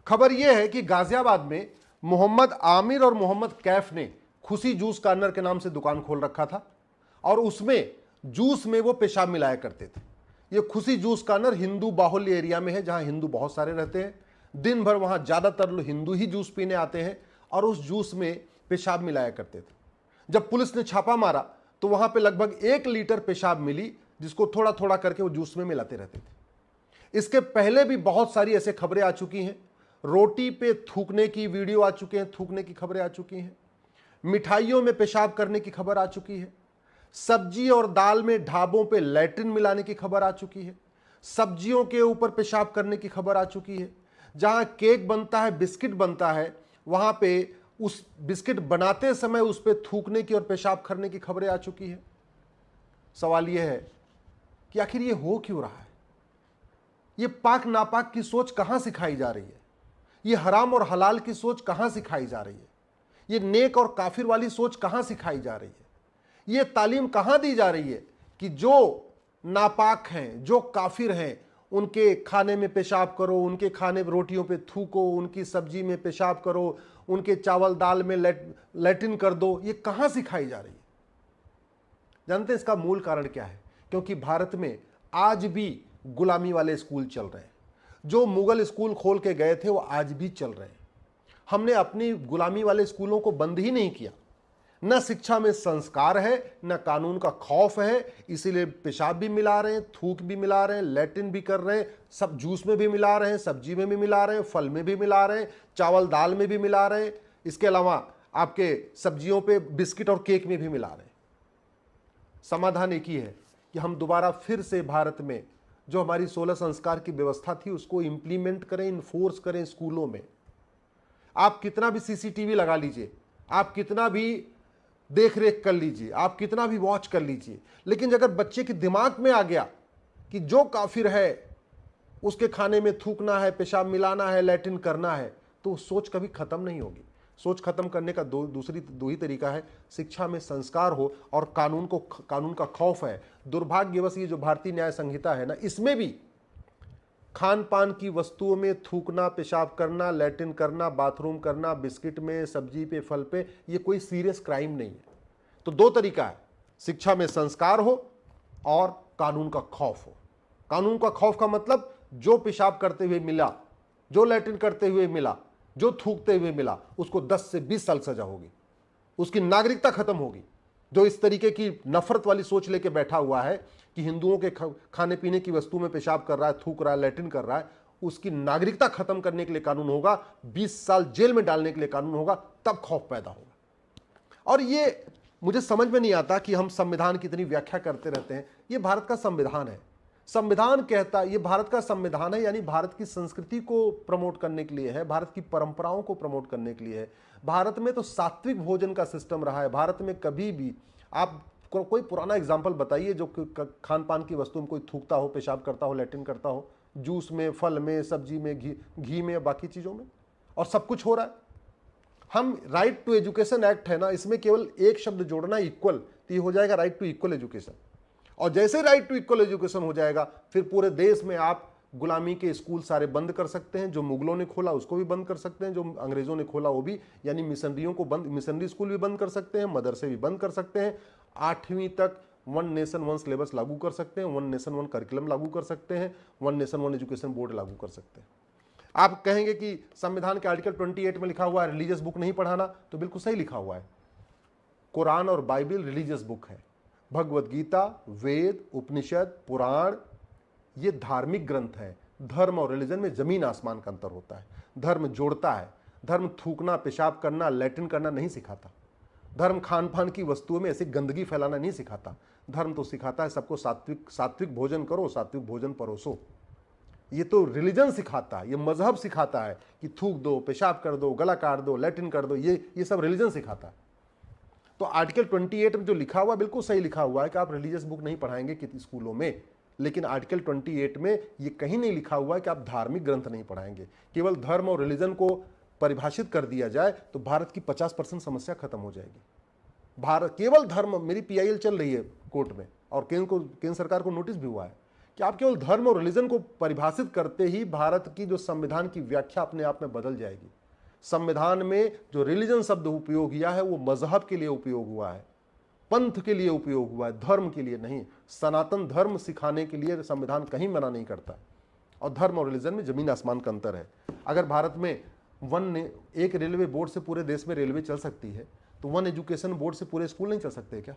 खबर यह है कि गाजियाबाद में मोहम्मद आमिर और मोहम्मद कैफ ने खुशी जूस कॉर्नर के नाम से दुकान खोल रखा था और उसमें जूस में वो पेशाब मिलाया करते थे। ये खुशी जूस कॉर्नर हिंदू बाहुल्य एरिया में है, जहां हिंदू बहुत सारे रहते हैं। दिन भर वहां ज्यादातर लोग हिंदू ही जूस पीने आते हैं और उस जूस में पेशाब मिलाया करते थे। जब पुलिस ने छापा मारा तो वहां पे लगभग 1 लीटर पेशाब मिली, जिसको थोड़ा थोड़ा करके वो जूस में मिलाते रहते थे। इसके पहले भी बहुत सारी ऐसे खबरें आ चुकी हैं। रोटी पे थूकने की वीडियो आ चुके हैं, थूकने की खबरें आ चुकी हैं। मिठाइयों में पेशाब करने की खबर आ चुकी है। सब्जी और दाल में ढाबों पे लैट्रिन मिलाने की खबर आ चुकी है। सब्जियों के ऊपर पेशाब करने की खबर आ चुकी है। जहां केक बनता है, बिस्किट बनता है, वहां पे उस बिस्किट बनाते समय उस पर थूकने की और पेशाब करने की खबरें आ चुकी है। सवाल यह है कि आखिर ये हो क्यों रहा है? ये पाक नापाक की सोच कहां सिखाई जा रही है? ये हराम और हलाल की सोच कहां सिखाई जा रही है? ये नेक और काफिर वाली सोच कहां सिखाई जा रही है? ये तालीम कहां दी जा रही है कि जो नापाक हैं, जो काफिर हैं, उनके खाने में पेशाब करो, उनके खाने रोटियों पे थूको, उनकी सब्जी में पेशाब करो, उनके चावल दाल में लैट्रिन कर दो? ये कहां सिखाई जा रही है? जानते हैं इसका मूल कारण क्या है? क्योंकि भारत में आज भी गुलामी वाले स्कूल चल रहे हैं। जो मुगल स्कूल खोल के गए थे वो आज भी चल रहे हैं। हमने अपनी गुलामी वाले स्कूलों को बंद ही नहीं किया। न शिक्षा में संस्कार है, न कानून का खौफ है, इसीलिए पेशाब भी मिला रहे हैं, थूक भी मिला रहे हैं, लैट्रिन भी कर रहे हैं, सब जूस में भी मिला रहे हैं, सब्जी में भी मिला रहे हैं, फल में भी मिला रहे हैं, चावल दाल में भी मिला रहे हैं, इसके अलावा आपके सब्जियों पे बिस्किट और केक में भी मिला रहे हैं। समाधान एक ही है कि हम दोबारा फिर से भारत में जो हमारी 16 संस्कार की व्यवस्था थी उसको इंप्लीमेंट करें, इन्फोर्स करें स्कूलों में। आप कितना भी सीसीटीवी लगा लीजिए, आप कितना भी देख रेख कर लीजिए, आप कितना भी वॉच कर लीजिए, लेकिन अगर बच्चे के दिमाग में आ गया कि जो काफिर है उसके खाने में थूकना है, पेशाब मिलाना है, लैट्रिन करना है, तो सोच कभी खत्म नहीं होगी। सोच खत्म करने का दो ही तरीका है, शिक्षा में संस्कार हो और कानून का खौफ है। दुर्भाग्यवश ये जो भारतीय न्याय संहिता है ना, इसमें भी खान पान की वस्तुओं में थूकना, पेशाब करना, लैट्रिन करना, बाथरूम करना, बिस्किट में, सब्जी पे, फल पे, ये कोई सीरियस क्राइम नहीं है। तो दो तरीका है, शिक्षा में संस्कार हो और कानून का खौफ हो। कानून का खौफ का मतलब जो पेशाब करते हुए मिला, जो लैट्रिन करते हुए मिला, जो थूकते हुए मिला, उसको 10 से 20 साल सजा होगी, उसकी नागरिकता खत्म होगी। जो इस तरीके की नफरत वाली सोच लेके बैठा हुआ है कि हिंदुओं के खाने पीने की वस्तु में पेशाब कर रहा है, थूक रहा है, लैट्रिन कर रहा है, उसकी नागरिकता खत्म करने के लिए कानून होगा, 20 साल जेल में डालने के लिए कानून होगा, तब खौफ पैदा होगा। और ये मुझे समझ में नहीं आता कि हम संविधान की इतनी व्याख्या करते रहते हैं। ये भारत का संविधान है, संविधान कहता है, ये भारत का संविधान है, यानी भारत की संस्कृति को प्रमोट करने के लिए है, भारत की परंपराओं को प्रमोट करने के लिए है। भारत में तो सात्विक भोजन का सिस्टम रहा है। भारत में कभी भी आप कोई पुराना एग्जाम्पल बताइए जो खान पान की वस्तु में कोई थूकता हो, पेशाब करता हो, लैट्रिन करता हो, जूस में, फल में, सब्जी में, घी में, बाकी चीजों में, और सब कुछ हो रहा है। हम राइट टू एजुकेशन एक्ट है ना, इसमें केवल एक शब्द जोड़ना, इक्वल, तो ये हो जाएगा राइट टू इक्वल एजुकेशन। और जैसे राइट टू इक्वल एजुकेशन हो जाएगा, फिर पूरे देश में आप गुलामी के स्कूल सारे बंद कर सकते हैं। जो मुगलों ने खोला उसको भी बंद कर सकते हैं, जो अंग्रेजों ने खोला वो भी, यानी मिशनरियों को बंद, मिशनरी स्कूल भी बंद कर सकते हैं, मदरसे भी बंद कर सकते हैं। 8वीं तक 1 नेशन 1 सिलेबस लागू कर सकते हैं, 1 नेशन 1 करिकुलम लागू कर सकते हैं, 1 नेशन 1 एजुकेशन बोर्ड लागू कर सकते हैं। आप कहेंगे कि संविधान के आर्टिकल 28 में लिखा हुआ है रिलीजियस बुक नहीं पढ़ाना, तो बिल्कुल सही लिखा हुआ है। कुरान और बाइबल रिलीजियस बुक है। भगवत गीता, वेद, उपनिषद, पुराण, ये धार्मिक ग्रंथ है। धर्म और रिलीजन में जमीन आसमान का अंतर होता है। धर्म जोड़ता है। धर्म थूकना, पेशाब करना, लैट्रिन करना नहीं सिखाता। धर्म खान पान की वस्तुओं में ऐसी गंदगी फैलाना नहीं सिखाता। धर्म तो सिखाता है सबको सात्विक भोजन करो, सात्विक भोजन परोसो। ये तो रिलीजन सिखाता है, ये मजहब सिखाता है कि थूक दो, पेशाब कर दो, गला काट दो, लैट्रिन कर दो, ये सब रिलीजन सिखाता है। तो आर्टिकल 28 में जो लिखा हुआ बिल्कुल सही लिखा हुआ है कि आप रिलीजियस बुक नहीं पढ़ाएंगे किसी स्कूलों में, लेकिन आर्टिकल 28 में ये कहीं नहीं लिखा हुआ है कि आप धार्मिक ग्रंथ नहीं पढ़ाएंगे। केवल धर्म और रिलीजन को परिभाषित कर दिया जाए तो भारत की 50% समस्या खत्म हो जाएगी। भारत केवल धर्म, मेरी PIL चल रही है कोर्ट में और केंद्र सरकार को नोटिस भी हुआ है कि आप केवल धर्म और रिलीजन को परिभाषित करते ही भारत की जो संविधान की व्याख्या अपने आप में बदल जाएगी। संविधान में जो रिलीजन शब्द उपयोग किया है वो मजहब के लिए उपयोग हुआ है, पंथ के लिए उपयोग हुआ है, धर्म के लिए नहीं। सनातन धर्म सिखाने के लिए संविधान कहीं मना नहीं करता। और धर्म और रिलीजन में जमीन आसमान का अंतर है। अगर भारत में एक रेलवे बोर्ड से पूरे देश में रेलवे चल सकती है, तो वन एजुकेशन बोर्ड से पूरे स्कूल नहीं चल सकते क्या?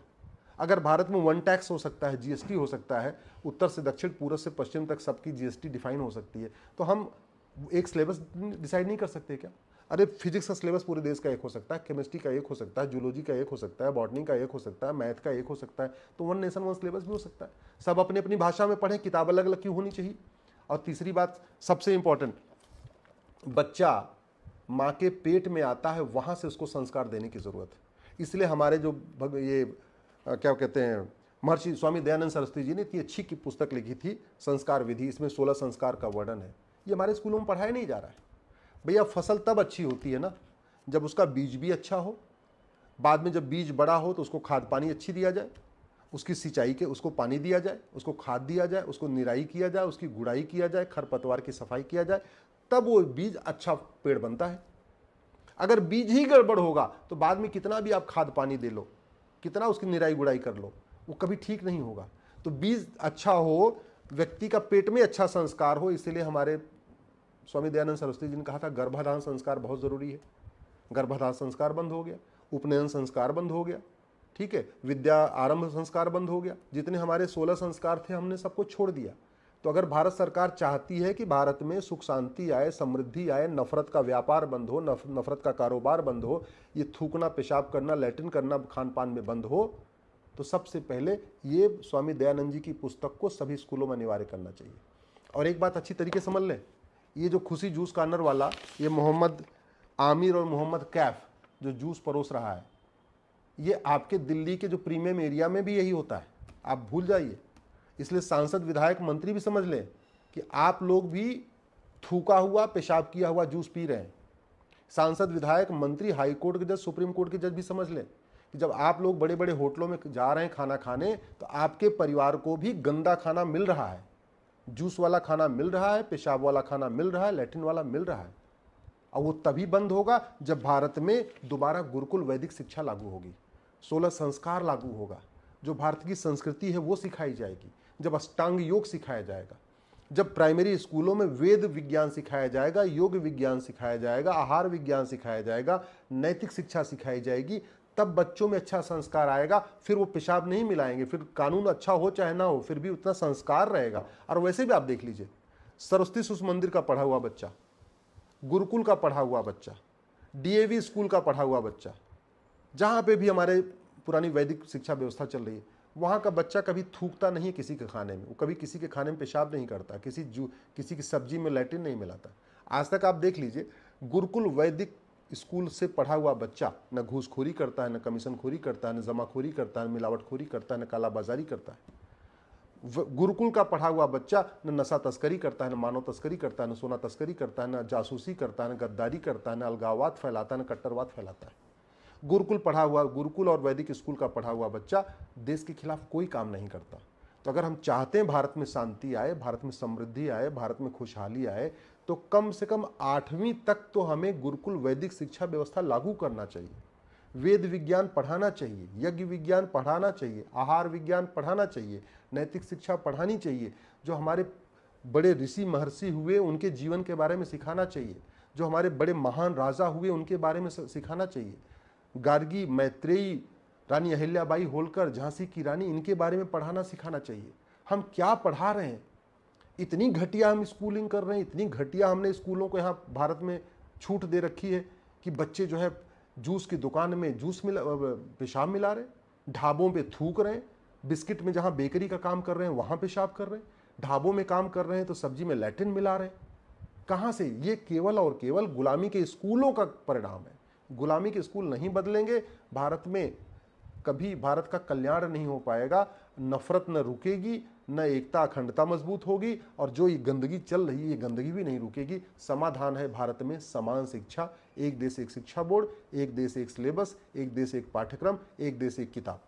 अगर भारत में वन टैक्स हो सकता है, जीएसटी हो सकता है, उत्तर से दक्षिण, पूर्व से पश्चिम तक सबकी जीएसटी डिफाइन हो सकती है, तो हम एक सिलेबस डिसाइड नहीं कर सकते क्या? अरे फिजिक्स का सिलेबस पूरे देश का एक हो सकता है, केमिस्ट्री का एक हो सकता है, जूलॉजी का एक हो सकता है, बॉटनी का एक हो सकता है, मैथ का एक हो सकता है, तो वन नेशन वन सिलेबस भी हो सकता है। सब अपनी अपनी भाषा में पढ़ें, किताब अलग अलग क्यों होनी चाहिए? और तीसरी बात सबसे इंपॉर्टेंट, बच्चा माँ के पेट में आता है, वहाँ से उसको संस्कार देने की ज़रूरत है। इसलिए हमारे जो क्या कहते हैं, महर्षि स्वामी दयानंद सरस्वती जी ने इतनी अच्छी की पुस्तक लिखी थी, संस्कार विधि। इसमें 16 संस्कार का वर्णन है। ये हमारे स्कूलों में पढ़ाया नहीं जा रहा है। भैया फसल तब अच्छी होती है ना जब उसका बीज भी अच्छा हो, बाद में जब बीज बड़ा हो तो उसको खाद पानी अच्छी दिया जाए, उसकी सिंचाई के उसको पानी दिया जाए, उसको खाद दिया जाए, उसको निराई किया जाए, उसकी गुड़ाई किया जाए, खरपतवार की सफाई किया जाए, तब वो बीज अच्छा पेड़ बनता है। अगर बीज ही गड़बड़ होगा तो बाद में कितना भी आप खाद पानी दे लो, कितना उसकी निराई गुड़ाई कर लो, वो कभी ठीक नहीं होगा। तो बीज अच्छा हो, व्यक्ति का पेट में अच्छा संस्कार हो। इसलिए हमारे स्वामी दयानंद सरस्वती जी ने कहा था गर्भाधान संस्कार बहुत ज़रूरी है। गर्भाधान संस्कार बंद हो गया, उपनयन संस्कार बंद हो गया, ठीक है, विद्या आरंभ संस्कार बंद हो गया। जितने हमारे 16 संस्कार थे हमने सबको छोड़ दिया। तो अगर भारत सरकार चाहती है कि भारत में सुख शांति आए, समृद्धि आए, नफरत का व्यापार बंद हो, नफरत का कारोबार बंद हो, ये थूकना, पेशाब करना, लैट्रिन करना खान पान में बंद हो, तो सबसे पहले ये स्वामी दयानंद जी की पुस्तक को सभी स्कूलों में अनिवार्य करना चाहिए। और एक बात अच्छी तरीके से समझ लें, ये जो खुशी जूस कॉर्नर वाला, ये मोहम्मद आमिर और मोहम्मद कैफ जो जूस परोस रहा है, ये आपके दिल्ली के जो प्रीमियम एरिया में भी यही होता है, आप भूल जाइए। इसलिए सांसद, विधायक, मंत्री भी समझ लें कि आप लोग भी थूका हुआ, पेशाब किया हुआ जूस पी रहे हैं। सांसद, विधायक, मंत्री, हाई कोर्ट के जज, सुप्रीम कोर्ट के जज भी समझ लें कि जब आप लोग बड़े बड़े होटलों में जा रहे हैं खाना खाने, तो आपके परिवार को भी गंदा खाना मिल रहा है, जूस वाला खाना मिल रहा है, पेशाब वाला खाना मिल रहा है, लैट्रिन वाला मिल रहा है। और वो तभी बंद होगा जब भारत में दोबारा गुरुकुल वैदिक शिक्षा लागू होगी, 16 संस्कार लागू होगा, जो भारत की संस्कृति है वो सिखाई जाएगी, जब अष्टांग योग सिखाया जाएगा, जब प्राइमरी स्कूलों में वेद विज्ञान सिखाया जाएगा, योग विज्ञान सिखाया जाएगा, आहार विज्ञान सिखाया जाएगा, नैतिक शिक्षा सिखाई जाएगी, तब बच्चों में अच्छा संस्कार आएगा। फिर वो पेशाब नहीं मिलाएंगे, फिर कानून अच्छा हो चाहे ना हो, फिर भी उतना संस्कार रहेगा। और वैसे भी आप देख लीजिए, सरस्वती शिशु मंदिर का पढ़ा हुआ बच्चा, गुरुकुल का पढ़ा हुआ बच्चा, डीएवी स्कूल का पढ़ा हुआ बच्चा, जहाँ पे भी हमारे पुरानी वैदिक शिक्षा व्यवस्था चल रही है, वहाँ का बच्चा कभी थूकता नहीं किसी के खाने में, वो कभी किसी के खाने में पेशाब नहीं करता, किसी की सब्जी में लैट्रिन नहीं मिलाता। आज तक आप देख लीजिए, गुरुकुल वैदिक स्कूल से पढ़ा हुआ बच्चा न घूसखोरी करता है, न कमीशनखोरी करता है, न जमाखोरी करता है, न मिलावटखोरी करता है, न कालाबाजारी करता है। गुरुकुल का पढ़ा हुआ बच्चा न नशा तस्करी करता है, न मानव तस्करी करता है, न सोना तस्करी करता है, न जासूसी करता है, न गद्दारी करता है, न अलगाववाद फैलाता है, न कट्टरवाद फैलाता है। गुरुकुल और वैदिक स्कूल का पढ़ा हुआ बच्चा देश के खिलाफ कोई काम नहीं करता। तो अगर हम चाहते हैं भारत में शांति आए, भारत में समृद्धि आए, भारत में खुशहाली आए, तो कम से कम 8वीं तक तो हमें गुरुकुल वैदिक शिक्षा व्यवस्था लागू करना चाहिए। वेद विज्ञान पढ़ाना चाहिए, यज्ञ विज्ञान पढ़ाना चाहिए, आहार विज्ञान पढ़ाना चाहिए, नैतिक शिक्षा पढ़ानी चाहिए, जो हमारे बड़े ऋषि महर्षि हुए उनके जीवन के बारे में सिखाना चाहिए, जो हमारे बड़े महान राजा हुए उनके बारे में सिखाना चाहिए। गार्गी, मैत्रेयी, रानी अहिल्याबाई होलकर, झांसी की रानी, इनके बारे में पढ़ाना सिखाना चाहिए। हम क्या पढ़ा रहे हैं? इतनी घटिया हम स्कूलिंग कर रहे हैं, इतनी घटिया हमने स्कूलों को यहाँ भारत में छूट दे रखी है कि बच्चे जो है जूस की दुकान में पेशाब मिला रहे, ढाबों पे थूक रहे हैं, बिस्किट में जहाँ बेकरी का काम कर रहे हैं वहाँ पेशाब कर रहे हैं, ढाबों में काम कर रहे हैं तो सब्जी में लैट्रिन मिला रहे हैं। कहाँ से? ये केवल और केवल गुलामी के स्कूलों का परिणाम है। गुलामी के स्कूल नहीं बदलेंगे, भारत में कभी भारत का कल्याण नहीं हो पाएगा। नफरत न रुकेगी, न एकता अखंडता मजबूत होगी, और जो ये गंदगी चल रही है ये गंदगी भी नहीं रुकेगी। समाधान है भारत में समान शिक्षा, एक देश एक शिक्षा बोर्ड, एक देश एक सिलेबस, एक देश एक पाठ्यक्रम, एक देश एक किताब।